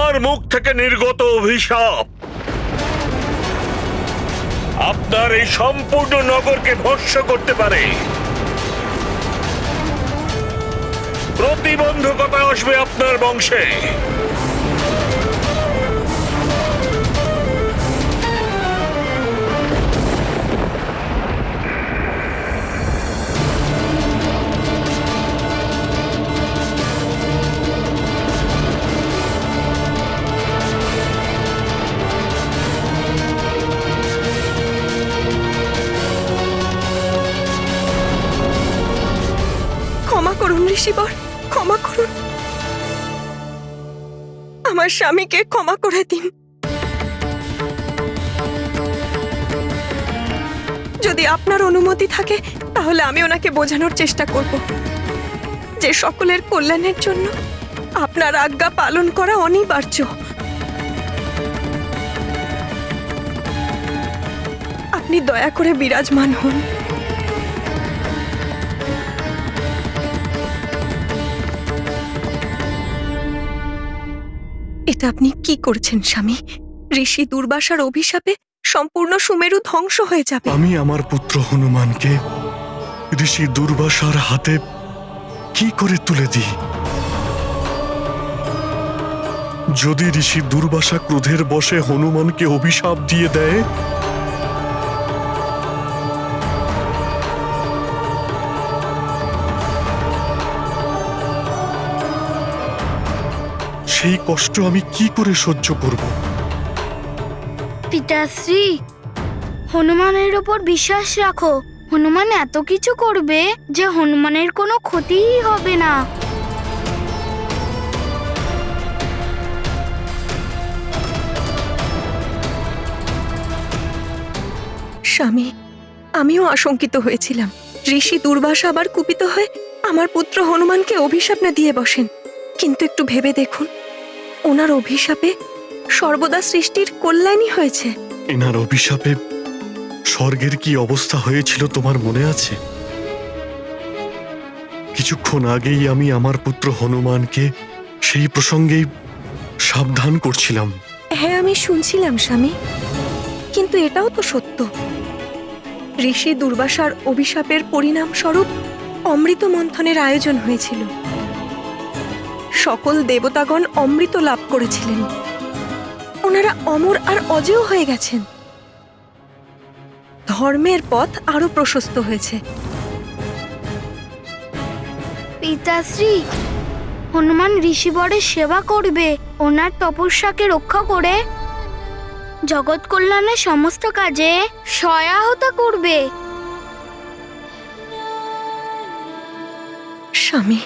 আমার মুখ থেকে নির্গত অভিশাপ আপনার এই সম্পূর্ণ নগরকে ভস্ম করতে পারে। প্রতিবন্ধকতা আসবে আপনার বংশে। ক্ষমা করুন ঋষিবর, ক্ষমা করুন। আমার স্বামীকে ক্ষমা করে দিন। যদি আপনার অনুমতি থাকে তাহলে আমি ওনাকে বোঝানোর চেষ্টা করব যে সকলের কল্যাণের জন্য আপনার আজ্ঞা পালন করা অনিবার্য। আপনি দয়া করে বিরাজমান হন। এটা আপনি কি করছেন স্বামী? ঋষি দুর্বাসার অভিশাপে সম্পূর্ণ সুমেরু ধ্বংস হয়ে যাবে। আমি আমার পুত্র হনুমানকে ঋষি দুর্বাসার হাতে কি করে তুলে দিই? যদি ঋষি দুর্বাসা ক্রোধের বশে হনুমানকে অভিশাপ দিয়ে দেয়, সেই কষ্ট আমি কি করে সহ্য করব? পিতাশ্রী, হনুমানের ওপর বিশ্বাস রাখো। হনুমান এত কিছু করবে যে হনুমানের কোনো ক্ষতিই হবে না। স্বামী, আমিও আশঙ্কিত হয়েছিলাম ঋষি দুর্বাসা আবার কুপিত হয়ে আমার পুত্র হনুমানকে অভিশাপ না দিয়ে বসেন। কিন্তু একটু ভেবে দেখুন, ওনার অভিশাপে সর্বদা সৃষ্টির কল্যাণই হয়েছে। এনার অভিশাপে স্বর্গের কি অবস্থা হয়েছিল তোমার মনে আছে? কিছুক্ষণ আগেই আমি আমার পুত্র হনুমানকে সেই প্রসঙ্গেই সাবধান করছিলাম। হ্যাঁ, আমি শুনছিলাম স্বামী, কিন্তু এটাও তো সত্য, ঋষি দুর্বাসার অভিশাপের পরিণাম স্বরূপ অমৃত মন্থনের আয়োজন হয়েছিল। সকল দেবতাগণ অমৃত লাভ করেছিলেন। ওনারা অমর আর অজেয় হয়ে গেছেন। ধর্মের পথ আরো প্রশস্ত হয়েছে। পিতাশ্রী, হনুমান ঋষিবরের সেবা করবে, ওনার তপস্যাকে রক্ষা করে জগৎ কল্যাণের সমস্ত কাজে সহায়তা করবে। স্বামী,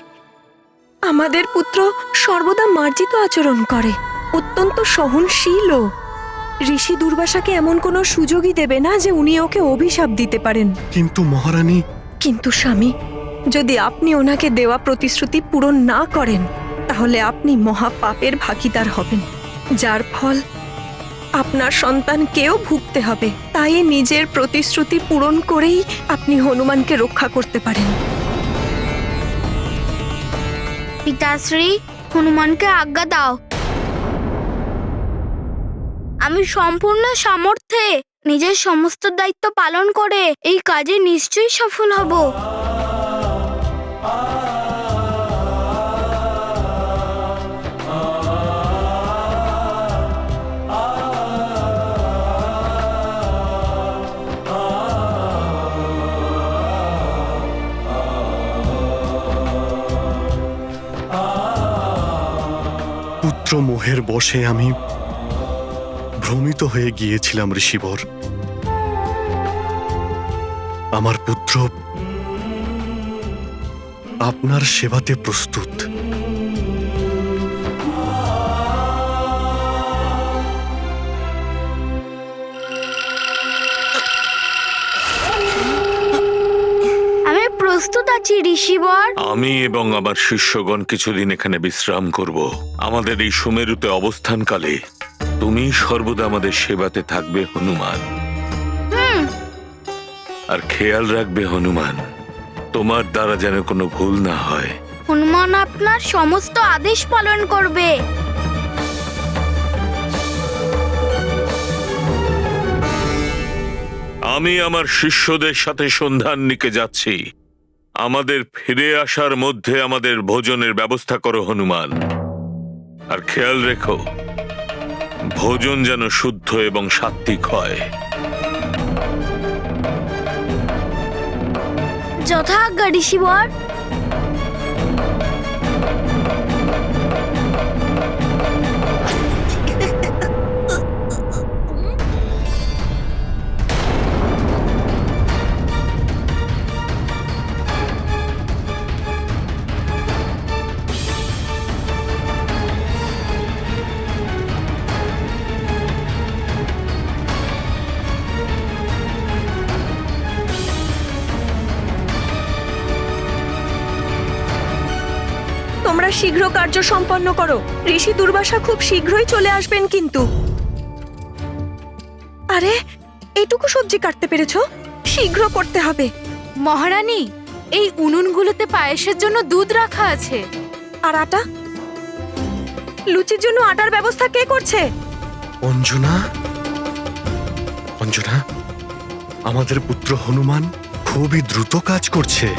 আমাদের পুত্র সর্বদা মার্জিত আচরণ করে, অত্যন্ত সহনশীলও। ঋষি দুর্বাসাকে এমন কোনো সুযোগই দেবে না যে উনি ওকে অভিশাপ দিতে পারেন। কিন্তু মহারানী, কিন্তু স্বামী, যদি আপনি ওনাকে দেওয়া প্রতিশ্রুতি পূরণ না করেন তাহলে আপনি মহাপাপের ভাগীদার হবেন, যার ফল আপনার সন্তানকেও ভুগতে হবে। তাই নিজের প্রতিশ্রুতি পূরণ করেই আপনি হনুমানকে রক্ষা করতে পারেন। পিতাশ্রী, হনুমানকে আজ্ঞা দাও। আমি সম্পূর্ণ সামর্থ্যে নিজের সমস্ত দায়িত্ব পালন করে এই কাজে নিশ্চয়ই সফল হব। পুত্র মোহের বশে আমি ভ্রমিত হয়ে গিয়েছিলাম ঋষিবর। আমার পুত্র আপনার সেবাতে প্রস্তুত। আমি প্রস্তুত আছি ঋষিবর। আমি এবং আমার শিষ্যগণ কিছুদিন এখানে বিশ্রাম করব। আমাদের এই সুমেরুতে অবস্থানকালে তুমি সর্বদা আমাদের সেবাতে থাকবে হনুমান। আর খেয়াল রাখবে হনুমান, তোমার দ্বারা যেন কোনো ভুল না হয়। হনুমান আপনার সমস্ত আদেশ পালন করবে। আমি আমার শিষ্যদের সাথে সন্ধাননিকে যাচ্ছি। আমাদের ফিরে আসার মধ্যে আমাদের ভোজনের ব্যবস্থা করো হনুমান। আর খেয়াল রেখো, ভোজন যেন শুদ্ধ এবং সাত্বিক হয়। যথাজ্ঞা ঋষিবর। তোমরা শীঘ্র কার্য সম্পন্ন করো। ঋষি দুর্বাসা খুব শীঘ্রই চলে আসবেন কিন্তু। আরে, এইটুকু সবজি কাটতে পেরেছো? শীঘ্র করতে হবে। মহারানী, এই উনুনগুলোতে পায়েসের জন্য দুধ রাখা আছে। আর আটা? লুচির জন্য আটার ব্যবস্থা কে করছে? অঞ্জনা, অঞ্জনা, আমাদের পুত্র হনুমান খুবই দ্রুত কাজ করছে।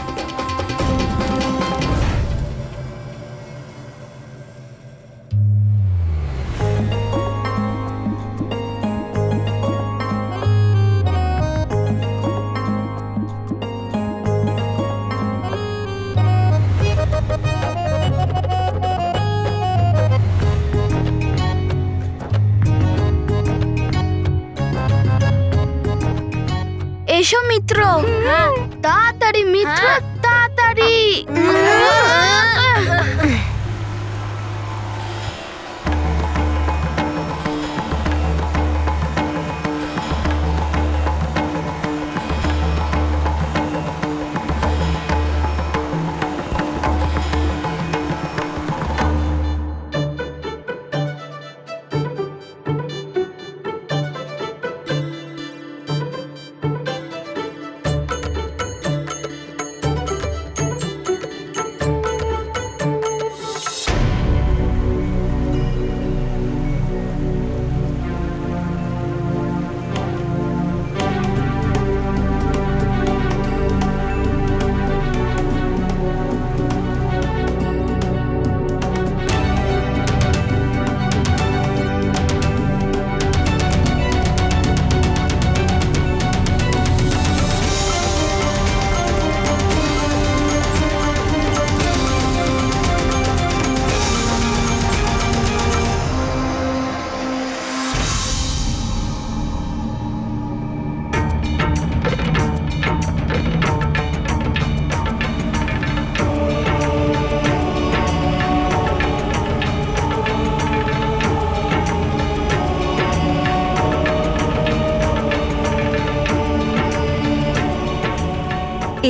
এসো মিত্র। তাড়াতাড়ি মিত্র, তাড়াতাড়ি।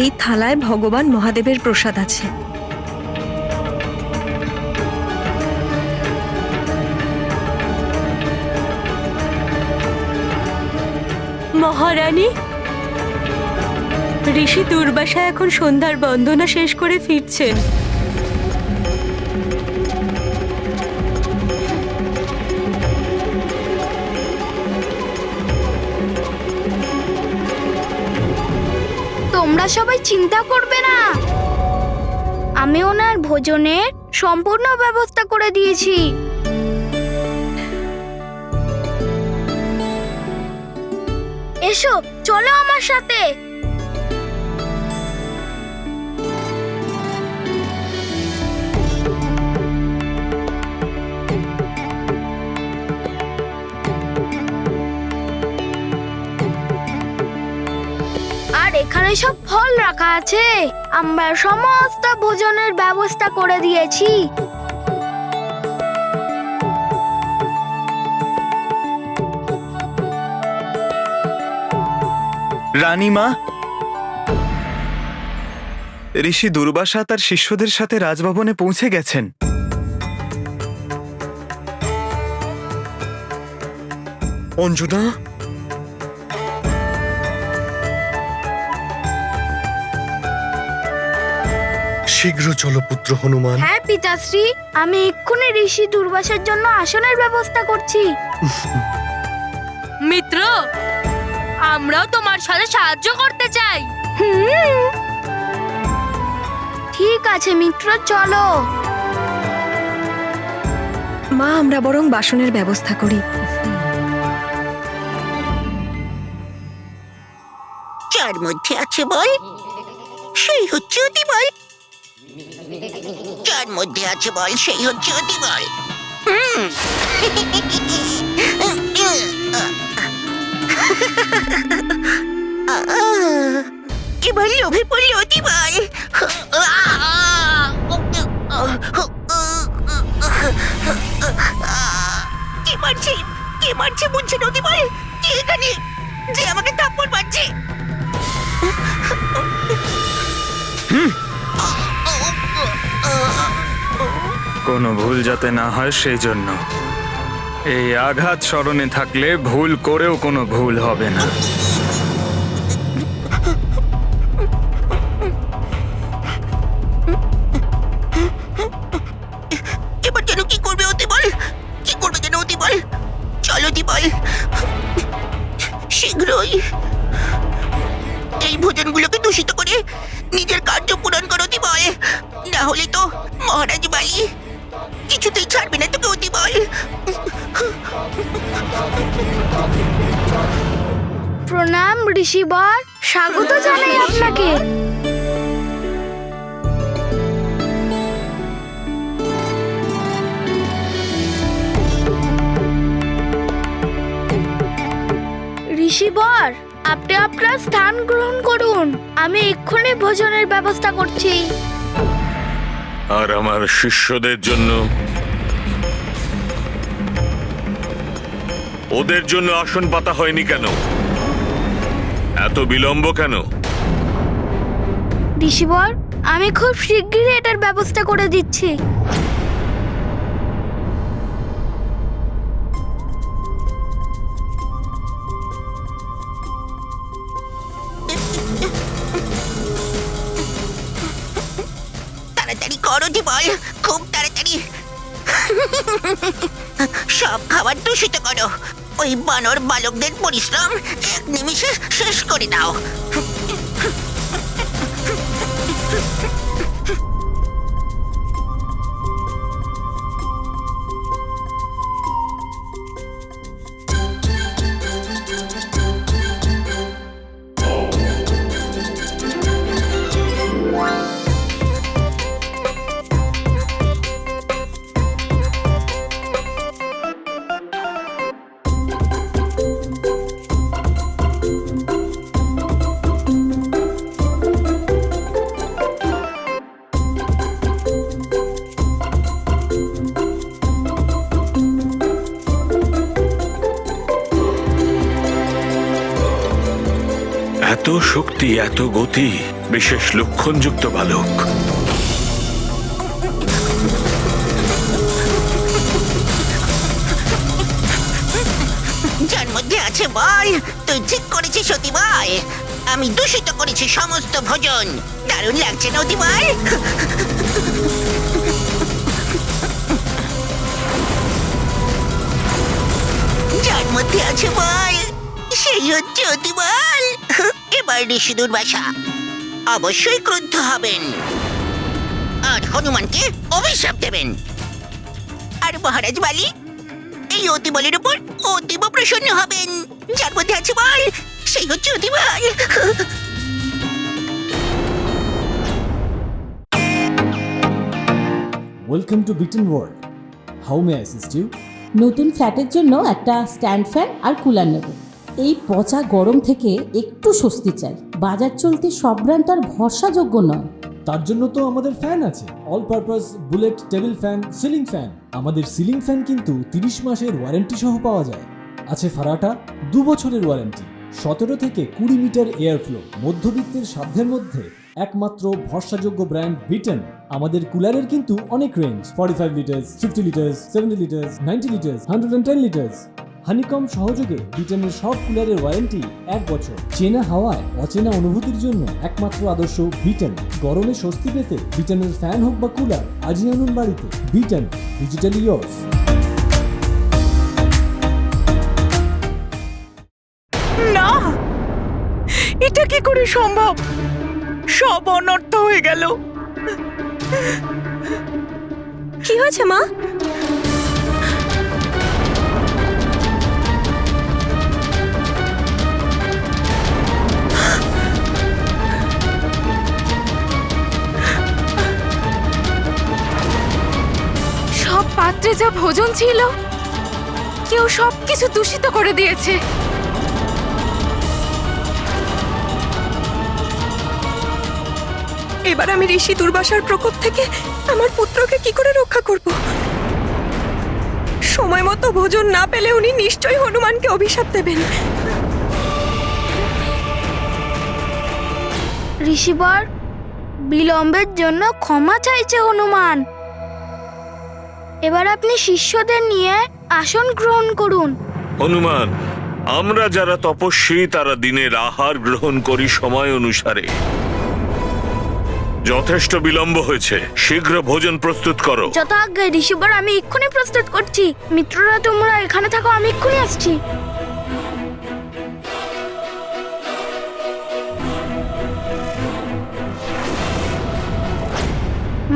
এই থালায় ভগবান মহাদেবের প্রসাদ আছে। মহারানী, ঋষি দুর্বাসা এখন সন্ধ্যার বন্দনা শেষ করে ফিরছেন। তোমরা সবাই চিন্তা করবে না, আমি ওনার ভোজনের সম্পূর্ণ ব্যবস্থা করে দিয়েছি। এসো, চলো আমার সাথে। আর এখানে সব ফল রাখা আছে। আমরা সমস্ত ভোজনের ব্যবস্থা করে দিয়েছি। রানীমা, ঋষি দুর্বাসা তার শিষ্যদের সাথে রাজভবনে পৌঁছে গেছেন। অঞ্জনা, শীঘ্র চলো পুত্র হনুমান। হ্যাঁ পিতাশ্রী, আমি এক্ষুনি ঋষি দুর্বাসার জন্য আসনের ব্যবস্থা করছি। মিত্র, আমরাও তোমার সাথে সাহায্য করতে চাই। ঠিক আছে মিত্র, চলো। মা, আমরা বরং বাসনের ব্যবস্থা করি। যার মধ্যে আছে বল সেই হচ্ছে অতি বল। যার মধ্যে আছে বল সেই হচ্ছে অতি বল। এবার লোভে পড়লে অতি বল। কে মারছে, কে মারছে বুঝছে অতি বল। কে এখানে যে আমাকে থাপ্পড় মারছে? কোনো ভুল যাতে না হয় সেই জন্য। এই আঘাত স্মরণে থাকলে ভুল করেও কোনো ভুল হবে না। এবার যেন কি করবে অতি বল? কি করবে যেন অতি বল? চলো অতি বল, শীঘ্রই এই ভোজনগুলোকে দূষিত করে নিজের কার্য পূরণ করো অতি বল। না হলে তো মহারাজ বালি কিছুতেই ছাড়বে না তোকে অতি বল। প্রণাম ঋষিবর, স্বাগত জানাই আপনাকে। ঋষিবর, আপনি আপনার স্থান গ্রহণ করুন, আমি এক্ষুনি ভোজনের ব্যবস্থা করছি। আর আমার শিষ্যদের জন্য, ওদের জন্য আসন পাতা হয়নি কেন? এত বিলম্ব কেন? ঋষিবর, আমি খুব শীঘ্রই এটার ব্যবস্থা করে দিচ্ছি। তাড়াতাড়ি করো অতি বল, খুব তাড়াতাড়ি। সব খাবার দূষিত করো। ওই বানর বালকদের পরিশ্রম এক নিমিষে শেষ করে দাও। এত শক্তি, এত গতি, বিশেষ লক্ষণযুক্ত বালক। যার মধ্যে আছে বল, তুই ঠিক করেছিস অতি বল। আমি দূষিত করেছি সমস্ত ভোজন। দারুণ লাগছে না অতি বল? যার মধ্যে আছে বল সেই হচ্ছে অতি বল। এবার ঋষি দুর্বাসা অবশ্যই ক্রুদ্ধ হবেন আর হনুমানকে অভিশাপ দেবেন। আর মহারাজ বালি এই অতি বলের উপর অতীব প্রসন্ন হবেন। যার মধ্যে আছে বল সেই হচ্ছে অতি বল। Welcome to Bitan world. How may assist you? নতুন ফ্ল্যাটের জন্য একটা স্ট্যান্ড ফ্যান আর কুলার নেব। এই পচা গরম থেকে একটু স্বস্তি চাই। বাজার চলতে সব ব্র্যান্ড আর ভরসাযোগ্য নয়। তার জন্য তো আমাদের ফ্যান আছে, all purpose bullet table fan, ceiling fan. আমাদের সিলিং ফ্যান কিন্তু 30 মাসের ওয়ারেন্টি সহ পাওয়া যায়। আছে ফারাটা 2 বছরের ওয়ারেন্টি, 17 থেকে 20 মিটার এয়ার ফ্লো, মধ্যবিত্তের সাধ্যের মধ্যে একমাত্র ভরসাযোগ্য ব্র্যান্ড বিটেন। আমাদের কুলারের কিন্তু অনেক range, 45 litres, 50 litres, 70 litres, 90 litres, 110 litres. Honeycomb সহযোগে বিটেনের সব কুলারের ওয়ারেন্টি 1 বছর। চেনা হাওয়ায় অচেনা অনুভূতির জন্য একমাত্র আদর্শ বিটেন। গরমে স্বস্তি পেতে বিটেনের ফ্যান হোক বা কুলার আজই আনুন বাড়িতে। Beaten, digitally yours. না, এটা কি করে সম্ভব? সব অনর্থ হয়ে গেল। কি হয়েছে মা? সব পাত্রে যা ভোজন ছিল কেউ সবকিছু দূষিত করে দিয়েছে। এবার আমি ঋষি দুর্বাসার প্রকোপ থেকে আমার পুত্রকে কি করে রক্ষা করব? সময় মতো ভোজন না পেলে উনি নিশ্চয়ই হনুমানকে অভিশাপ দেবেন। ঋষিবর, বিলম্বের জন্য ক্ষমা চাইছে হনুমান। এবার আপনি শিষ্যদের নিয়ে আসন গ্রহণ করুন। হনুমান, আমরা যারা তপস্বী তারা দিনের আহার গ্রহণ করি সময় অনুসারে। যথেষ্ট বিলম্ব হয়েছে, শীঘ্র ভোজন প্রস্তুত করো। যথাজ্ঞা ঋষিবর, আমি এক্ষুনি প্রস্তুত করছি। মিত্ররা, তোমরা এখানে থাকো, আমি এক্ষুনি আসছি।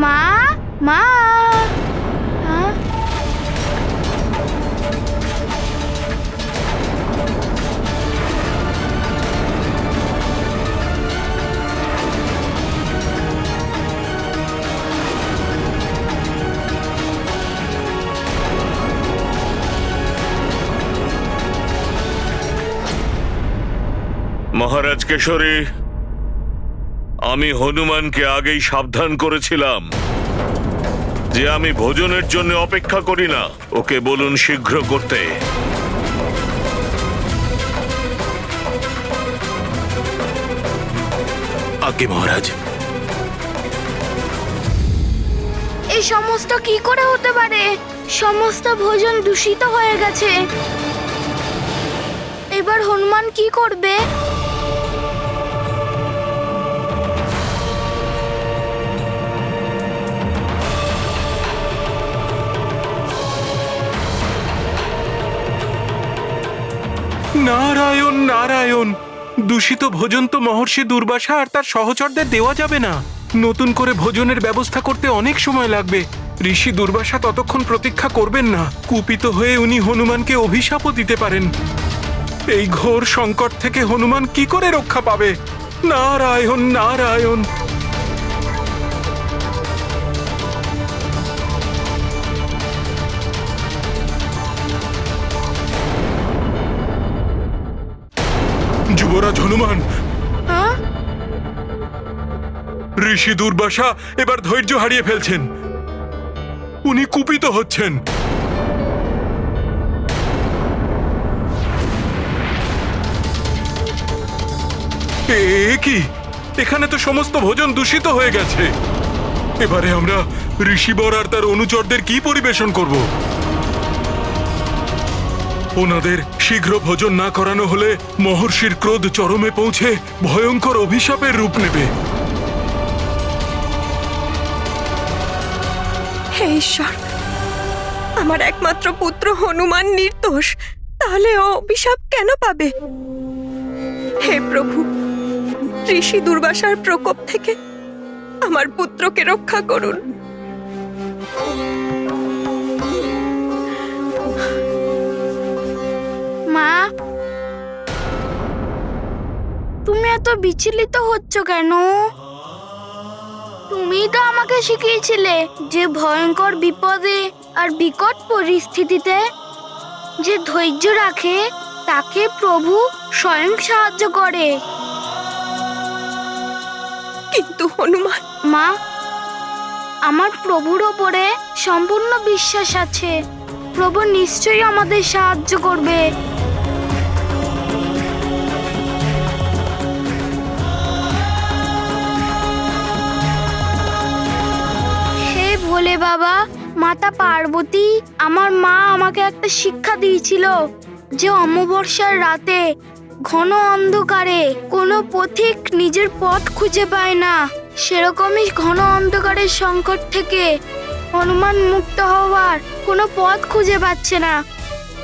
মা, মা, হ্যাঁ? মহারাজ কেশরী, আমি হনুমানকে আগেই সাবধান করেছিলাম যে আমি ভোজনের জন্য অপেক্ষা করি না। ওকে বলুন শীঘ্র করতে। আজ্ঞে মহারাজ। এই সমস্ত কি করে হতে পারে? সমস্ত ভোজন দূষিত হয়ে গেছে। এবার হনুমান কি করবে? নারায়ণ নারায়ণ, দূষিত ভোজন তো মহর্ষি দুর্বাসা আর তার সহচরদের দেওয়া যাবে না। নতুন করে ভোজনের ব্যবস্থা করতে অনেক সময় লাগবে। ঋষি দুর্বাসা ততক্ষণ প্রতীক্ষা করবেন না। কুপিত হয়ে উনি হনুমানকে অভিশাপও দিতে পারেন। এই ঘোর সংকট থেকে হনুমান কি করে রক্ষা পাবে? নারায়ণ নারায়ণ। যুবরাজ হনুমান, হ্যাঁ? ঋষি দুর্বাসা এবার ধৈর্য হারিয়ে ফেলছেন। উনি কুপিত হচ্ছেন। এ কি? এখানে তো সমস্ত ভোজন দূষিত হয়ে গেছে। এবারে আমরা ঋষিবর আর তার অনুচরদের কি পরিবেশন করব? ওনাদের শীঘ্র ভোজন না করানো হলে মহর্ষির ক্রোধ চরমে পৌঁছে ভয়ঙ্কর অভিশাপের রূপ নেবে। হে ঈশ্বর, আমার একমাত্র পুত্র হনুমান নির্দোষ, তাহলে ও অভিশাপ কেন পাবে? হে প্রভু, ঋষি দুর্বাসার প্রকোপ থেকে আমার পুত্রকে রক্ষা করুন। মা, তুমি এত বিচলিত হচ্ছ কেন? তুমি তো আমাকে শিখিয়েছিলে যে ভয়ঙ্কর বিপদে আর বিকট পরিস্থিতিতে যে ধৈর্য রাখে তাকে প্রভু স্বয়ং সাহায্য করে। কিন্তু হনুমান, মা, আমার প্রভুর ওপরে সম্পূর্ণ বিশ্বাস আছে। প্রভু নিশ্চয়ই আমাদের সাহায্য করবে। হে ভোলে বাবা, মাতা পার্বতী, আমার মা আমাকে একটা শিক্ষা দিয়েছিল যে অমাবস্যার রাতে ঘন অন্ধকারে কোনো পথিক নিজের পথ খুঁজে পায় না। সেরকমই ঘন অন্ধকারের সংকট থেকে হনুমান মুক্ত হওয়ার কোনো পথ খুঁজে পাচ্ছে না।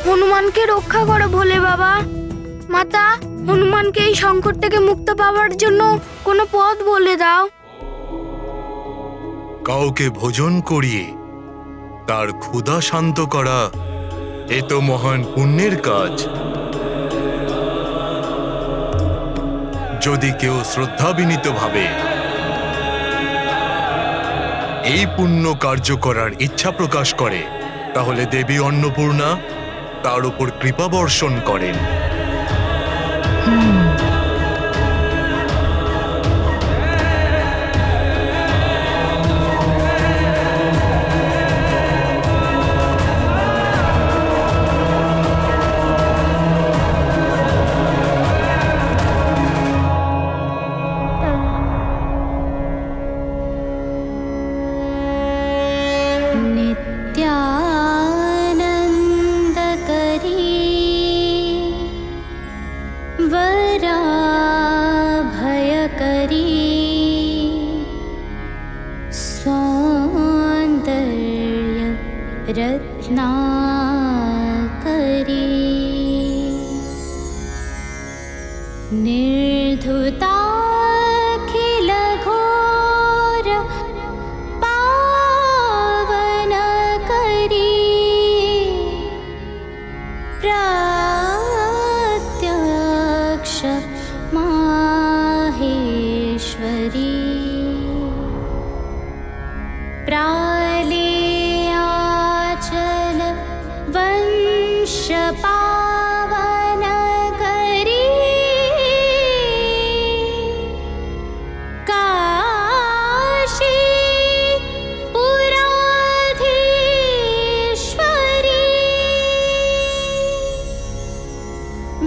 হনুমানকে রক্ষা করো ভোলে বাবা। মাতা, হনুমানকে এই সংকট থেকে মুক্ত পাওয়ার জন্য কোনো পথ বলে দাও। কাউকে ভোজন করিয়ে তার ক্ষুধা শান্ত করা এ তো মহান পুণ্যের কাজ। যদি কেউ শ্রদ্ধাবিনীত ভাবে এই পুণ্য কার্য করার ইচ্ছা প্রকাশ করে, তাহলে দেবী অন্নপূর্ণা তার উপর কৃপা বর্ষণ করেন। निर्धुताखिलघोर पावनकरी प्रत्यक्ष माहेश्वरी प्रालेयाचल वंश पावनकरी काशी पुराधीश्वरी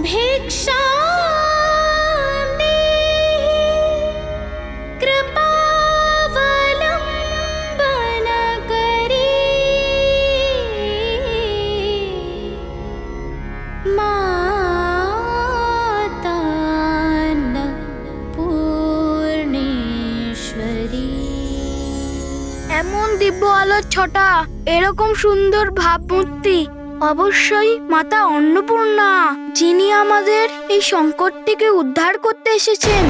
भिक्षा এমন দিব্য আলোর ছটা, এরকম সুন্দর ভাবমূর্তি অবশ্যই মাতা অন্নপূর্ণা, যিনি আমাদের এই সংকট থেকে উদ্ধার করতে এসেছেন।